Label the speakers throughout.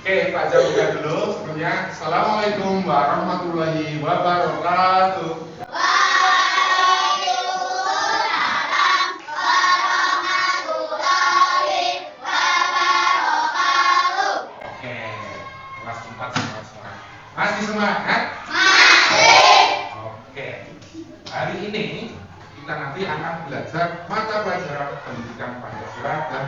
Speaker 1: Oke, Pak Jamuga dulu sebelumnya. Assalamualaikum warahmatullahi wabarakatuh.
Speaker 2: Waalaikumsalam warahmatullahi wabarakatuh.
Speaker 1: Oke, kelas 4 semua. Masih semangat?
Speaker 2: Masih.
Speaker 1: Oke. Hari ini kita nanti akan belajar mata pelajaran pendidikan Pancasila dan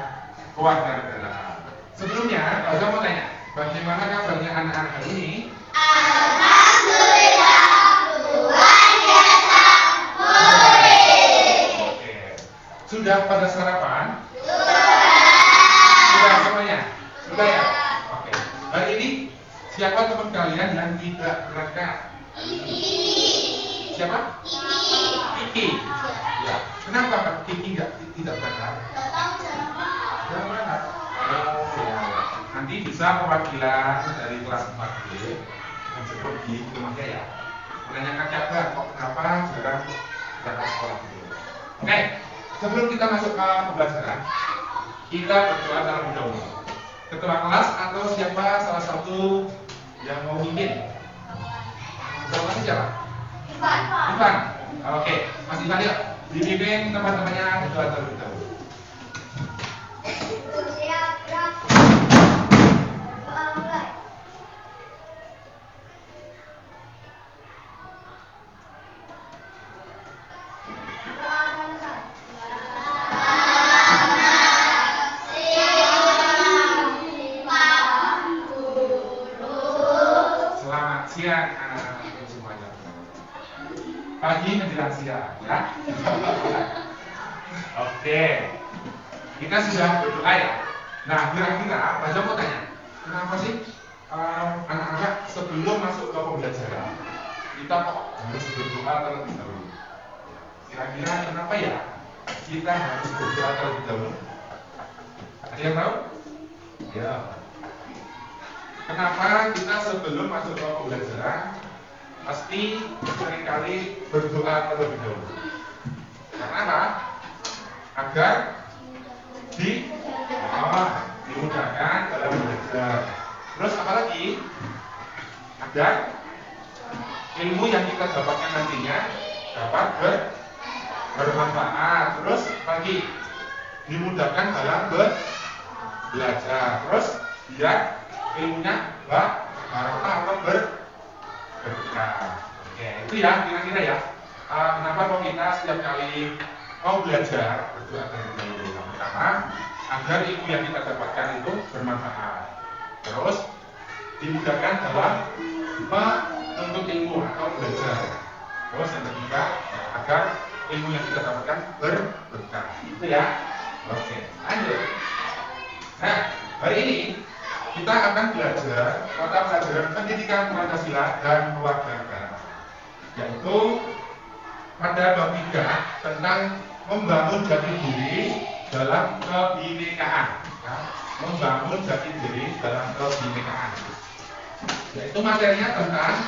Speaker 1: kewarganegaraan. Sebelumnya, Pak Jamuga mau tanya, bagaimana kabarnya anak-anak hari ini?
Speaker 2: Alhamdulillah, Tuhan Yesus baik.
Speaker 1: Oke. Sudah pada sarapan?
Speaker 2: Sudah.
Speaker 1: Sudah semuanya? Sudah ya? Oke. Hari ini siapa teman kalian yang tidak berangkat? Siapa? Kiki. Ya. Kenapa Kiki tidak berangkat? Tidak berangkat. Oh ya. Nanti bisa perwakilan dari kelas 4B menjemput di rumahnya ya. Menanyakan kabar kok kenapa jarang berangkat sekolah dulu. Oke. Sebelum kita masuk ke pembelajaran, kita berdoa terlebih dahulu. Ketua kelas atau siapa salah satu yang mau mimpin? Ketua kelas siapa? Ivan. Oke, Mas Ivan yuk dipimpin teman-temannya berdoa terlebih dahulu. Selamat siang anak-anakku semuanya. Pagi menjelang siang ya. Oke. Kita sudah berdoa ya. Nah, kira-kira Pak Jo mau tanya, kenapa sih anak-anak sebelum masuk ke pembelajaran kita kok harus berdoa terlebih dahulu? Kira-kira kenapa ya kita harus berdoa terlebih dahulu? Ada yang tahu? Ya. Kenapa kita sebelum masuk ke pembelajaran pasti seringkali berdoa terlebih dahulu? Karena apa? Agar dimudahkan dalam belajar. Terus apalagi? Agar ilmu yang kita dapatkan nantinya dapat bermanfaat. Terus lagi dimudahkan dalam belajar. Terus biar ilmunya barokah atau berkah. Oke, itu ya kira-kira ya. Kenapa kok kita setiap kali mau belajar berdoa terlebih dahulu? Yang pertama, agar ilmu yang kita dapatkan itu bermanfaat. Terus dimudahkan dalam menuntut ilmu atau belajar. Terus yang ketiga, agar ilmu yang kita dapatkan berkah. Itu ya. Oke, lanjut. Nah, hari ini kita akan belajar mata pelajaran pendidikan Pancasila dan kewarganegaraan, yaitu pada bab 3 tentang membangun jati diri dalam kebinekaan. Ya, membangun jati diri dalam kebinekaan. Yaitu materinya tentang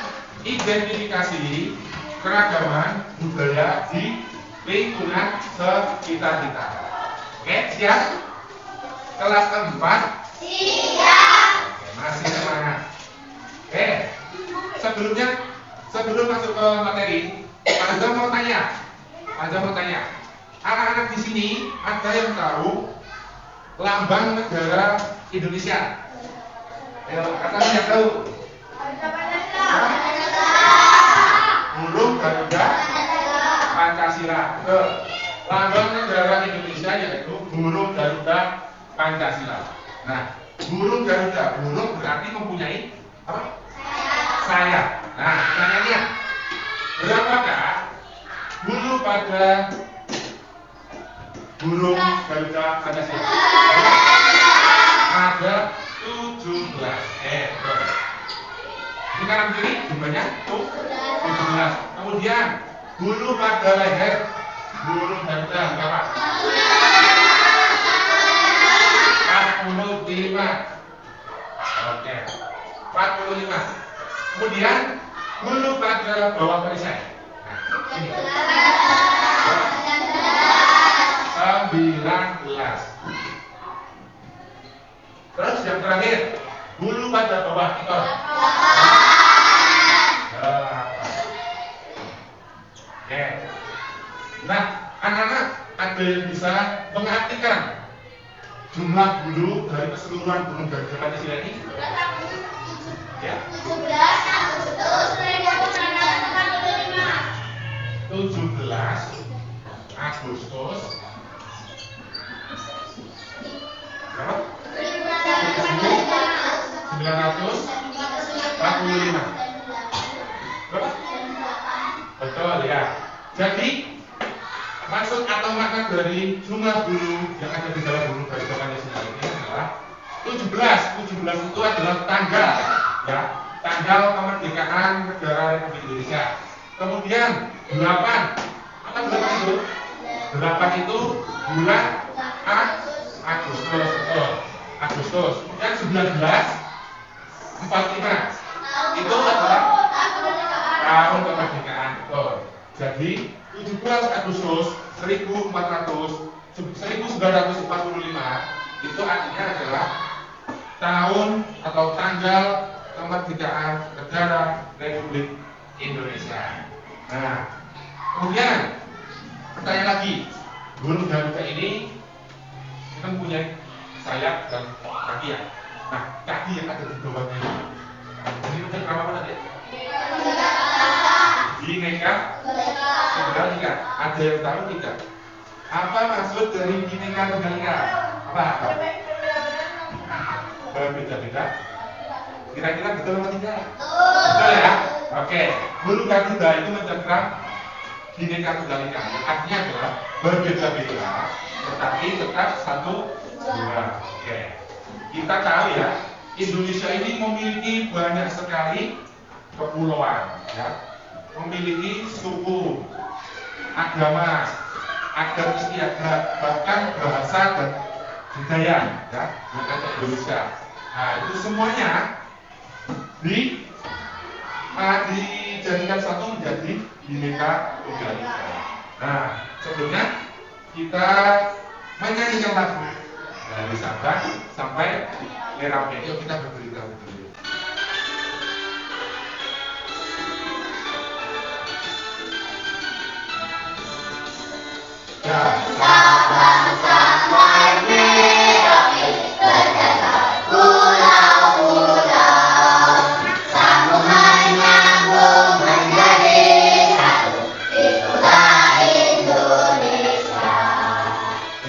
Speaker 1: identifikasi keragaman budaya di lingkungan sekitar kita. Oke, siap? Kelas 4.
Speaker 2: Siap.
Speaker 1: Oke, masih semangat. Oke, sebelum masuk ke materi, Anda mau tanya, anak-anak di sini ada yang tahu lambang negara Indonesia? Ayo, katakan yang tahu. Burung Garuda Pancasila. Lambang negara Indonesia yaitu burung Garuda Pancasila. Nah, burung Garuda, burung berarti mempunyai apa? Sayap. Nah, pertanyaannya, berapakah bulu pada burung Garuda Pancasila? Ada 17 ekor. Ini kanan kiri jumlahnya 17. Kemudian bulu pada leher burung Garuda berapa? 45. Oke. 45. Kemudian bulu pada bawah perisai. Nah, ini. 19. Terus yang terakhir, Hulu pada bawah ikut. Oke. Nah, anak-anak ada yang bisa mengartikan jumlah hulu dari keseluruhan gunung dari Pancasila ini? Ya. 17 Agustus berapa? 1945. Berapa? Betul ya. Jadi maksud atau makna dari jumlah hulu yang ada di dalam gunung dari Pancasila ini adalah 17 itu adalah tanggal, ya, tanggal kemerdekaan negara Republik Indonesia. Kemudian 8, apa 8 itu? 8 itu bulan Agustus. Kemudian 1945 itu adalah tahun kemerdekaan. Betul. Jadi 17 Agustus 1945 itu artinya adalah tahun atau tanggal kemerdekaan negara Republik Indonesia. Nah, kemudian pertanyaan lagi, gunung Garuda ini kita mempunyai sayap dan kaki ya. Nah, kaki yang ada di bawahnya ini macam apa tadi? Bineka Tunggal Ika. Ada yang tahu tidak? Apa maksud dari Bineka Tunggal Ika? Apa? Berbeda-beda. Kira-kira betul atau tidak? Betul ya? Oke. Gunung Garuda itu mencatat Bineka Tunggal Ika. Artinya adalah berbeda-beda, tetapi tetap satu dua. Oke. Kita tahu ya, Indonesia ini memiliki banyak sekali kepulauan, ya, memiliki suku, agama, adat istiadat, bahkan bahasa dan budaya, ya, yang ada di Indonesia. Nah, itu semuanya dijadikan satu menjadi Bineka Tunggal Ika. Nah, sebelumnya kita menyanyikan lagu dari Sabang sampai Merauke. Yuk kita bercerita dulu. Ya, Sabang sampai Merauke, terdapat pulau-pulau, sambungan nyambung menjadi satu. Itulah Indonesia.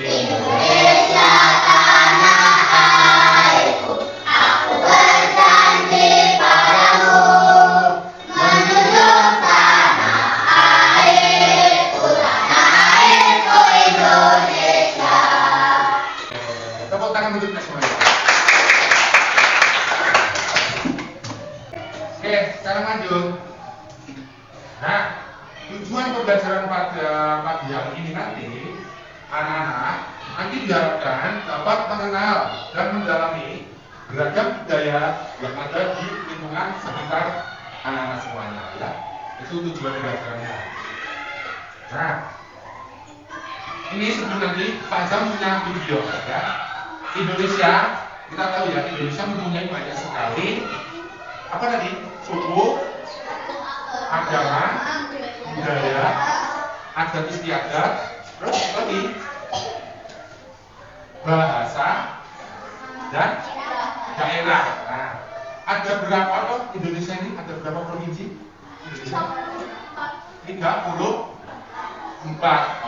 Speaker 1: Indonesia tanah airku, aku berjanji padamu, menjunjung tanah airku Indonesia. Tepuk tangan untuk kita semuanya. Oke, sekarang lanjut. Nah, tujuan pembelajaran pada pagi hari ini nanti, anak-anak nanti diharapkan dapat mengenal dan mendalami beragam budaya yang ada di lingkungan sekitar anak-anak semuanya, ya. Itu tujuan pembelajarannya. Nah, ini sebelum nanti Pak Zam punya video, ya. Indonesia, kita tahu ya, Indonesia mempunyai banyak sekali apa tadi? Suku, agama, budaya, adat istiadat, terus lagi bahasa dan daerah. Nah, ada berapa toh Indonesia ini? Ada berapa provinsi? Indonesia? 34.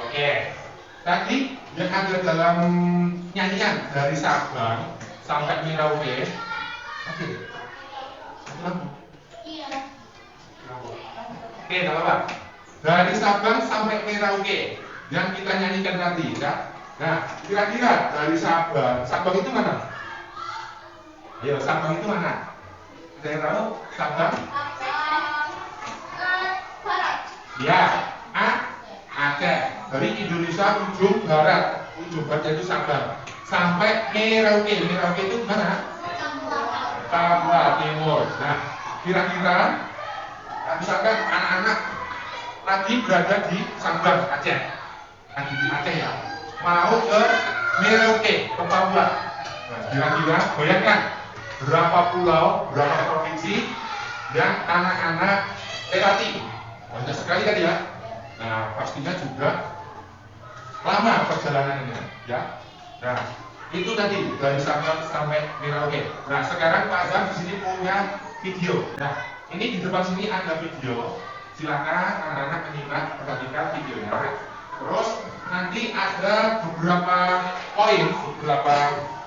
Speaker 1: Oke. Tadi yang ada dalam nyanyian dari Sabang sampai Merauke. Oke. Oke, tidak apa-apa. Dari Sabang sampai Merauke yang kita nyanyikan tadi, ya. Nah, kira-kira dari Sabang itu mana? Ayo, Sabang itu mana? Saya tahu Sabang. Ya, Aceh. Dari Indonesia ujung barat itu Sabang. Sampai Merauke. Merauke itu mana? Papua Timur. Nah, kira-kira misalkan anak-anak lagi berada di Sabang, Aceh, lagi di Aceh ya, mau ke Merauke, ke Papua. Nah, kira-kira bayangkan berapa pulau, berapa provinsi yang anak-anak lewati. Banyak sekali kan ya. Nah, pastinya juga lama perjalanannya, ya. Nah, itu tadi dari Sabang sampai Merauke. Nah, sekarang Pak Azam di sini punya video. Nah, ini di depan sini ada video. Silakan anak-anak menyimak, perhatikan videonya. Terus nanti ada beberapa poin, beberapa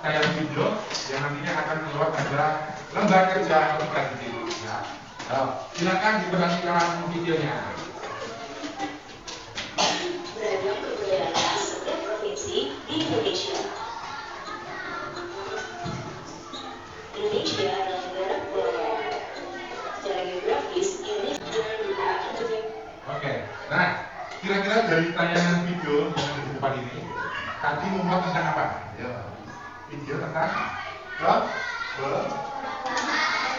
Speaker 1: tayangan video yang nantinya akan keluar pada lembar kerja kita di sini. Ya. Nah, silakan diperhatikan videonya.
Speaker 3: Beragam berbeda setiap provinsi di Indonesia. Indonesia adalah negara kepulauan. Secara geografis, Indonesia
Speaker 1: Oke, nah kira-kira dari tayangan video yang di depan ini tadi memuat tentang apa? Ya. Video tentang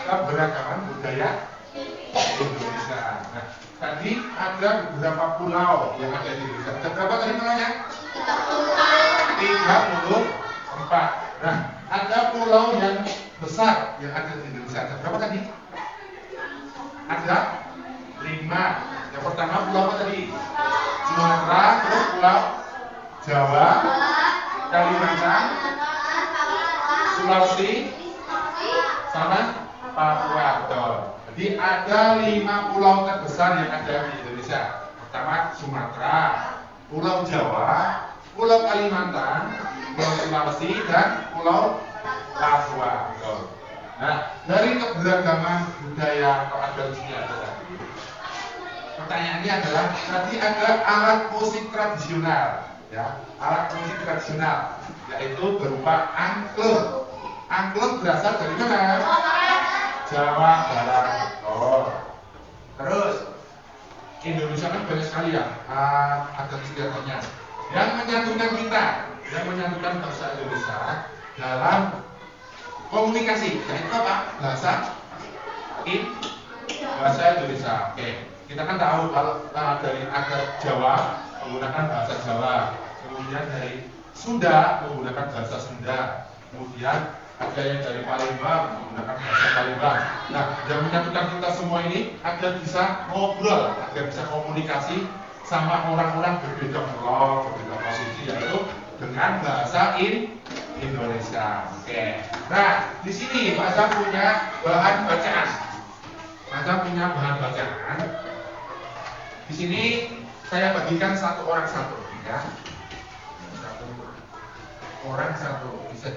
Speaker 1: keberagaman budaya Indonesia. Nah, tadi ada beberapa pulau yang ada di Indonesia. Ada berapa tadi pulaunya? 34. Nah, ada pulau yang besar yang ada di Indonesia. Ada berapa tadi? Ada 5. Yang pertama pulau apa tadi? Sumatera, terus pulau Jawa, Kalimantan, Sulawesi, sama Papua. Betul. Jadi ada 5 pulau terbesar yang ada di Indonesia. Pertama Sumatera, Pulau Jawa, Pulau Kalimantan, Pulau Sulawesi, dan Pulau Papua. Betul. Nah, dari keberagaman budaya atau adat di sini ada. Pertanyaannya adalah tadi ada alat musik tradisional, ya, alat musik tradisional, yaitu berupa angklung. Angklung berasal dari mana? Jawa Barat. Oh. Terus Indonesia kan banyak sekali ya adat istiadatnya yang menyatukan kita, yang menyatukan bangsa Indonesia dalam komunikasi. Yaitu apa? Bahasa Indonesia. Oke. Kita kan tahu kalau dari adat Jawa menggunakan bahasa Jawa, kemudian dari Sunda menggunakan bahasa Sunda, kemudian ada yang dari Palembang menggunakan bahasa Palembang. Nah, yang menyatukan kita semua ini agar bisa ngobrol, agar bisa komunikasi sama orang-orang berbeda pulau, berbeda posisi, yaitu dengan bahasa Indonesia. Oke. Nah, di sini Pak Azam punya bahan bacaan. Pak Azam punya bahan bacaan. Di sini saya bagikan satu orang satu, ya. Satu orang satu bisa.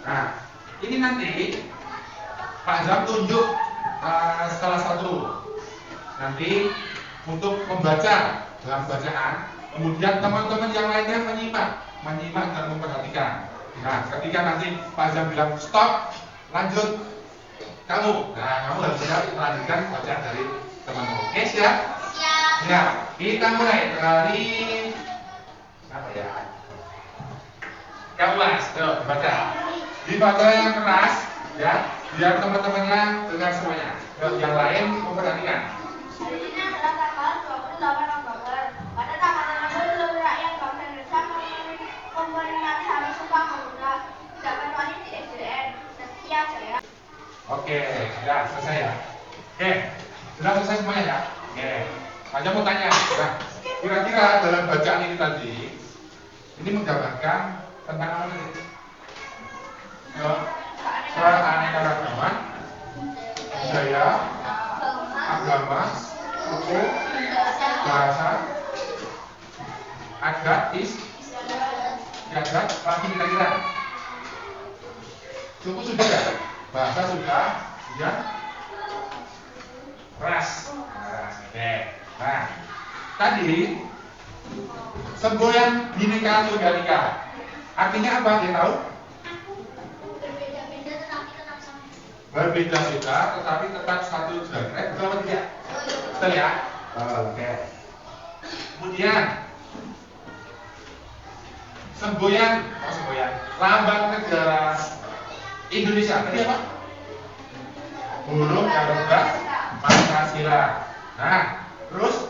Speaker 1: Nah, ini nanti Pak Azam tunjuk salah satu. Nanti untuk membaca dalam bacaan, kemudian teman-teman yang lainnya menyimak dan memperhatikan. Nah, ketika nanti Pak Azam bilang stop, lanjut. Kamu harus siap melanjutkan bacaan dari teman-teman. Oke, siap?
Speaker 2: Siap.
Speaker 1: Ya, kita mulai dari apa ya? Yang luas, tuh dibaca. Dibaca yang keras, ya, biar teman-temannya dengar semuanya. Yang lain memperhatikan.
Speaker 2: Hari ini adalah tanggal 28 Oktober. Pada tanggal tersebut seluruh rakyat bangsa Indonesia memperingati Hari Sumpah Pemuda. Tidak kecuali di SDN setiap daerah.
Speaker 1: Oke, ya selesai ya. Oke, sudah selesai semuanya ya. Oke, aja mau tanya. Nah, kira-kira dalam bacaan ini tadi, ini menggambarkan tentang apa tadi? Keanekaragaman, budaya, agama, suku, bahasa, adat, istiadat, lagi kira-kira. Suku sudah ya? Bahasa sudah, ya. Ras. Oke. Nah, tadi semboyan Bhinneka Tunggal Ika. Artinya apa? Dia tahu?
Speaker 2: Berbeda-beda tetapi tetap sama.
Speaker 1: Berbeda-beda tetapi tetap satu jalan. Betul apa tidak? Betul ya? Oke. Kemudian semboyan, lambang negara Indonesia. Tadi apa? Burung Garuda Pancasila. Nah, terus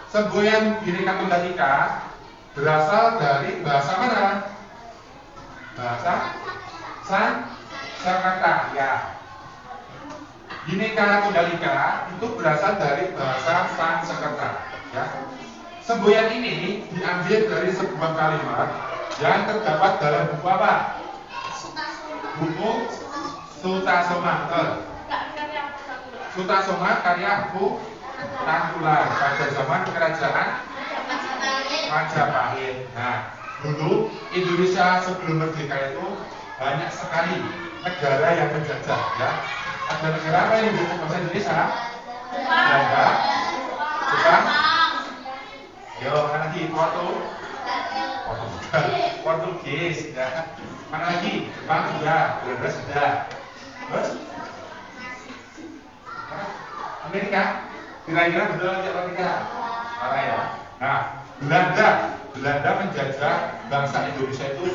Speaker 1: semboyan Bhinneka Tunggal Ika berasal dari bahasa mana? Bahasa Sanskerta, ya. Bhinneka Tunggal Ika itu berasal dari bahasa Sanskerta, ya. Semboyan ini diambil dari sebuah kalimat yang terdapat dalam buku apa? Buku Sutasoma. Sutasoma karya Buku Tangkular pada zaman kerajaan Majapahit. Nah, dulu Indonesia sebelum merdeka itu banyak sekali negara yang menjajah, ya. Ada negara apa yang menjajah bangsa Indonesia? Belanda, Jepang, yo, mana lagi? Portugis, ya. Mana lagi? Jepang sudah, Belanda sudah. Terus? Amerika? Kira-kira betul atau tidak? Salah, ya. Nah, Belanda menjajah bangsa Indonesia itu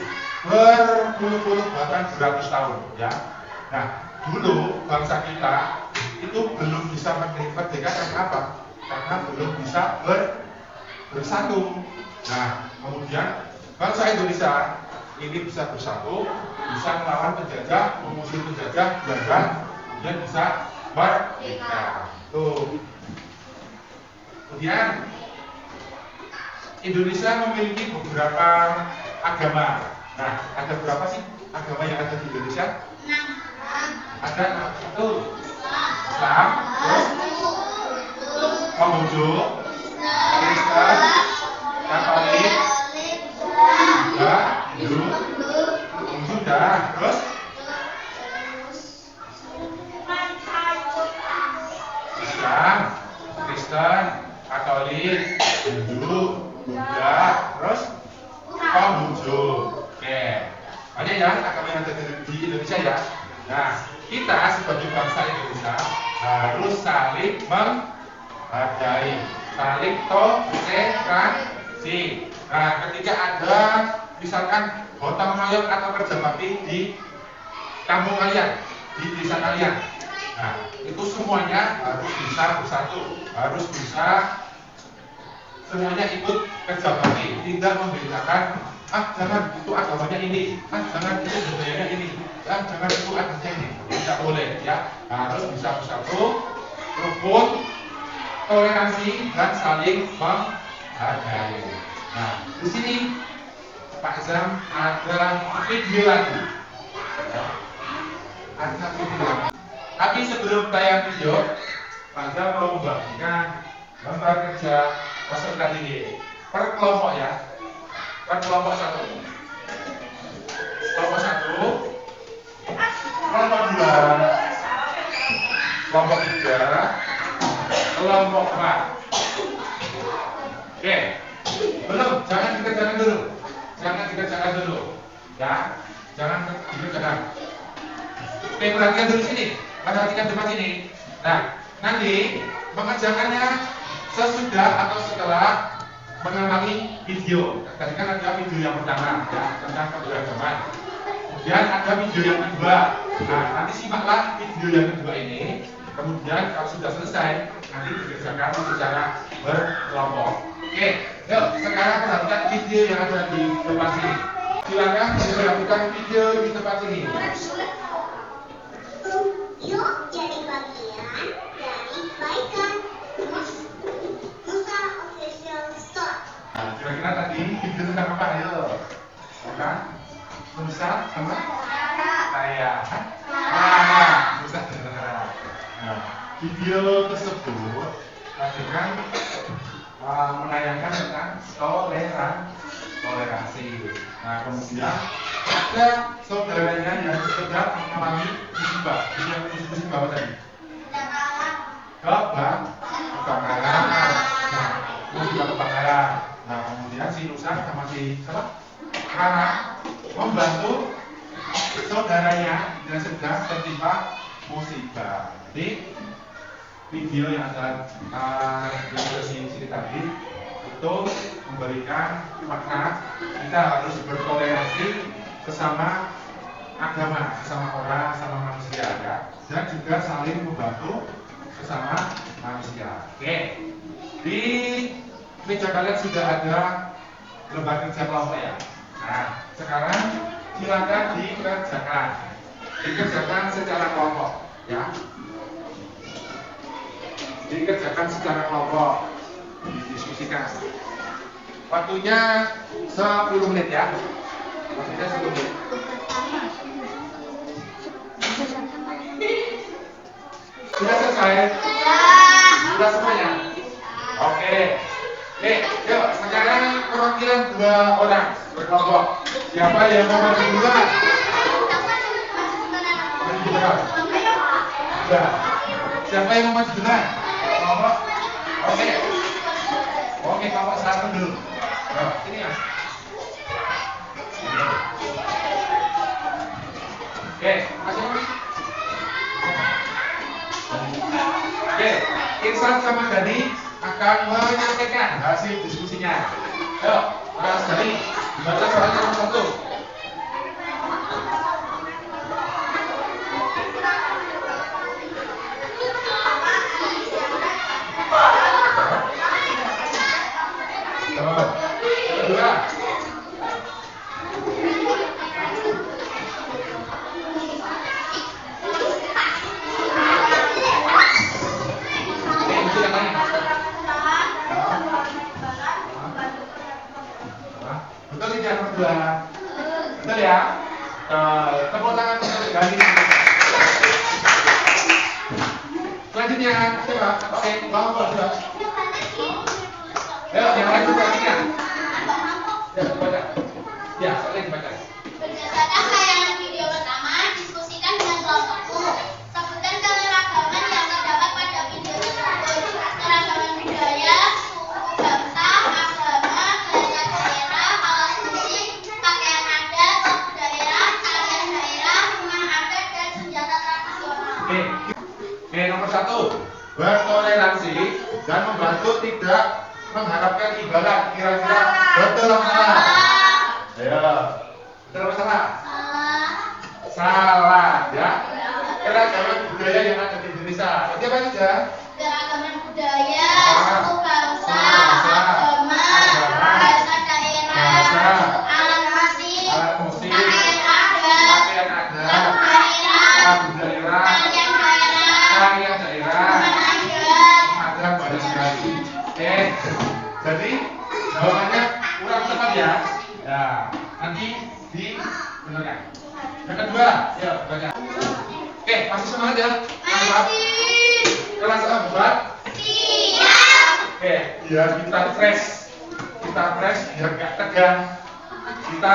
Speaker 1: berpuluh-puluh bahkan beratus tahun, ya. Nah, dulu bangsa kita itu belum bisa merdeka karena apa? Karena belum bisa bersatu. Nah, kemudian bangsa Indonesia ini bisa bersatu, bisa melawan penjajah, mengusir penjajah Belanda, kemudian bisa merdeka. Tuh. Kemudian Indonesia memiliki beberapa agama. Nah, ada berapa sih agama yang ada di Indonesia? 6. Ada 1. Islam, Konghucu, Kristen, Katolik, Buddha, Hindu, sudah. Terus Islam, Kristen, Katolik, Hindu, Buddha, terus Konghucu. Oke, banyak ya agama yang ada di Indonesia, ya. Nah, kita sebagai bangsa Indonesia harus saling menghargai, saling toleransi. Nah, ketika ada misalkan gotong royong atau kerja bakti di kampung kalian, di desa kalian, nah itu semuanya harus bisa bersatu, harus bisa semuanya ikut kerja bakti, tidak membedakan, jangan itu agamanya ini, jangan itu budayanya ini, jangan itu agamanya ini, tidak boleh, ya. Harus bisa bersatu, rukun, toleransi, dan saling menghargai. Nah, di sini Pak Zam ada video lagi, ya. Ada video lagi. Tapi sebelum tayang video, Pak Zam mau membagikan gambar kerja peserta ini per kelompok, ya. Per kelompok 1, kelompok 1, kelompok 2, kelompok 3, kelompok 4. Oke, belum, jangan dikerjakan dulu, ya, jangan dikerjakan. Oke, perhatikan dulu sini, perhatikan tempat ini. Nah, nanti mengerjakannya sesudah atau setelah mengamati video. Tadi kan ada video yang pertama, ya, tentang keberagaman. Kemudian ada video yang kedua. Nah, nanti simaklah video yang kedua ini. Kemudian kalau sudah selesai, nanti dikerjakan secara berkelompok. Oke, yuk sekarang perhatikan video yang ada di tempat sini. Silakan diperhatikan video di tempat sini.
Speaker 2: Yuk jadi bagian dari kebaikan Nusa Official Store.
Speaker 1: Nah, kira-kira tadi video tentang apa? Ayo, bukan? Nusa sama saya. Nusa dan Rara. Nah, video tersebut tadi kan menayangkan tentang toleransi. Nah, kemudian ada saudaranya yang sedang mengalami musibah. Musibah apa tadi? Kebakaran. Nah, musibah kebakaran. Nah, kemudian si Nusa sama si Rara membantu saudaranya yang sedang tertimpa musibah. Jadi video yang ada di sini tadi itu memberikan makna kita harus bertoleransi sesama agama, sesama orang, sesama manusia, ya, dan juga saling membantu sesama manusia. Oke, di meja kalian sudah ada lembar kerja kelompok ya. Nah, sekarang silakan dikerjakan secara kelompok, ya. Dikerjakan secara kelompok, didiskusikan. Waktunya 10 menit ya. Waktunya 10 menit. Sudah selesai? Sudah semuanya? Oke. Yuk, sekarang perwakilan 2 orang berkelompok. Siapa yang mau maju duluan? Maju duluan. Sudah. Siapa yang mau maju duluan? Kelompok. Oke. Oke, kelompok 1 dulu. Nah, sini Mas. Oke, masuk Mas. Oke, Irsan sama Dani akan menyampaikan hasil diskusinya. Ayo, Mas Dani, baca soalnya nomor 1. Kedua. Betul tidak nomor 2? Betul ya? Tepuk tangan untuk Dani. Selanjutnya, coba. Oke, kelompok 2. Ayo, yang lain juga ingat. Ya, baca. Ya, saling baca.
Speaker 2: Berdasarkan tayangan video pertama, diskusikan dengan kelompokmu. Sebutkan keragaman yang terdapat pada video tersebut. Keragaman budaya, suku bangsa, agama, bahasa daerah, alat musik, pakaian adat, kebudayaan, tarian daerah, rumah adat, dan senjata tradisional.
Speaker 1: Oke, nomor 1. Bertoleransi dan membantu tidak mengharapkan imbalan. Kira-kira betul atau salah? Ayo, betul atau salah? Salah, ya. Keragaman budaya yang ada di Indonesia. Berarti apa saja?
Speaker 2: Keragaman budaya, suku bangsa, agama, bahasa daerah, alat musik, pakaian adat,
Speaker 1: daerah, tarian daerah, ada banyak sekali. Oke, jadi jawabannya kurang tepat ya. Ya, nanti dibenarkan. Yang kedua, ya baca. Oke, masih semangat ya. Kelas 4.
Speaker 2: siap.
Speaker 1: Oke, biar kita fresh, biar gak tegang. Kita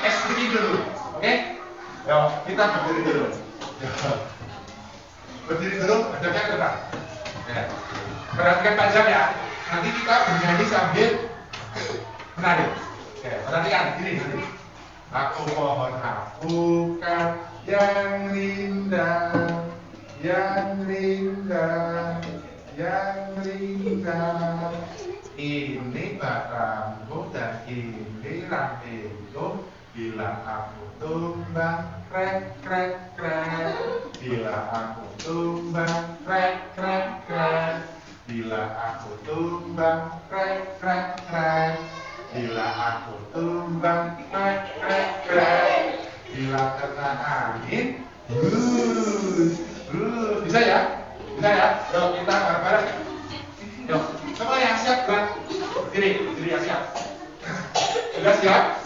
Speaker 1: ekspresi dulu, oke? Yo, kita berdiri dulu. Berdiri dulu, hadapnya ke depan. Ya. Perhatikan pajak ya. Nanti kita bernyanyi sambil menari. Oke, perhatikan gini nanti. Aku mohon bukan yang indah, yang indah, yang indah. Ini batangku dan ini rantingku. Bila aku tumbang, krek krek krek. Bila aku tumbang, krek krek krek. Bila aku tumbang, krek krek krek. Bila aku tumbang, krek krek krek. Bila kena angin, bisa ya? Bisa ya? Yuk kita bareng-bareng. Yuk, semua yang siap gerak. Berdiri yang siap. Sudah siap?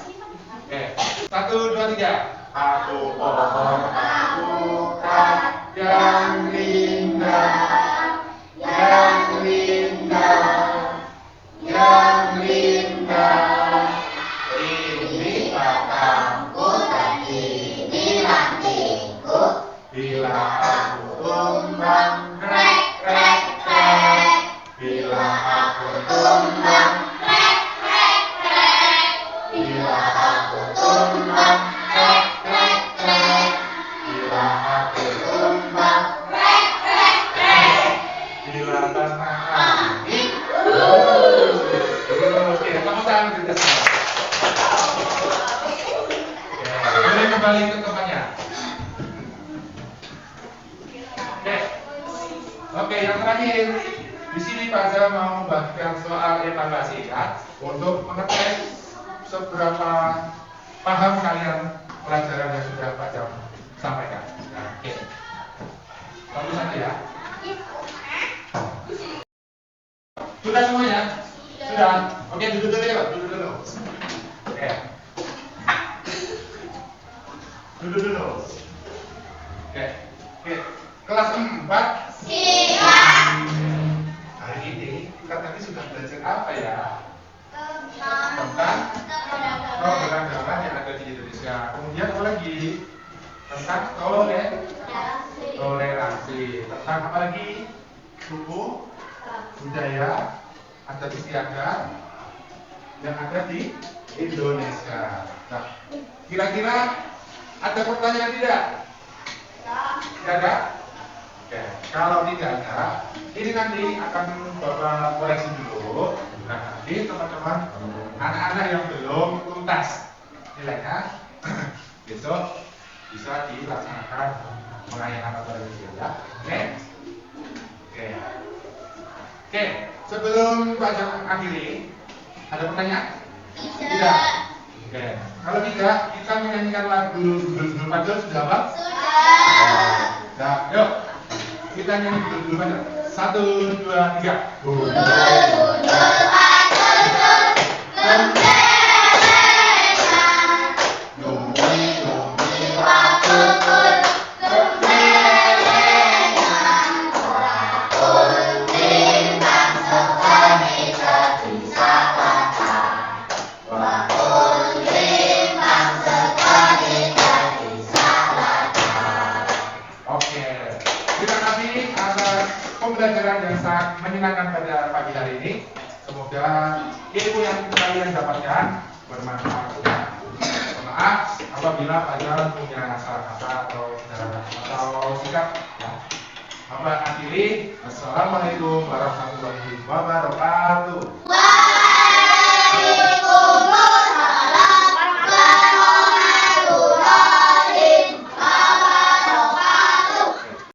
Speaker 1: Oke, 1, 2, 3. Aku pohon alpukat yang indah, yang indah, yang indah. Ini batangku dan ini rantingku. Bila aku tumbang, krek krek krek. Bila aku tumbang, krek krek krek. Bila aku tumbang, krek krek krek. Bila aku tumbang, krek krek krek. Bila kena angin, oke, tepuk tangan kita semua. Boleh kembali ke tempatnya. Oke, yang terakhir. Di sini Pak Zah mau membagikan soal evaluasi ya untuk mengetes seberapa paham kalian pelajaran yang sudah Pak Jam sampaikan? Nah, oke. Satu saja ya. Sudah semuanya? Sudah. Oke, duduk dulu ya, duduk dulu. Oke. Duduk dulu. Oke. Oke. Kelas 4. Siap. Hari ini kita tadi sudah belajar apa ya? Tentang peradaban yang ada di Indonesia. Kemudian apa lagi? Tentang toleransi. Tentang apa lagi? Suku, budaya, adat istiadat yang ada di Indonesia. Nah, kira-kira ada pertanyaan tidak? Tidak ada? Oke, kalau tidak ada, ini nanti akan Bapak koreksi dulu. Nah, nanti teman-teman, anak-anak yang belum tuntas nilainya, besok bisa dilaksanakan mengayakan atau revisi ya. Oke? Oke. Oke, sebelum Pak Jam akhiri, ada pertanyaan? Tidak. Oke, kalau tidak, kita menyanyikan lagu Gundul Padel sudah apa? Sudah. Nah, yuk. Kita nyanyi Gundul Padel. 1, 2, 3. Gundul Padel, pembelajaran yang sangat menyenangkan pada pagi hari ini. Semoga ilmu yang kalian dapatkan bermanfaat. Maaf apabila kalian punya salah kata atau sikap ya. Bapak akhiri. Assalamualaikum warahmatullahi wabarakatuh.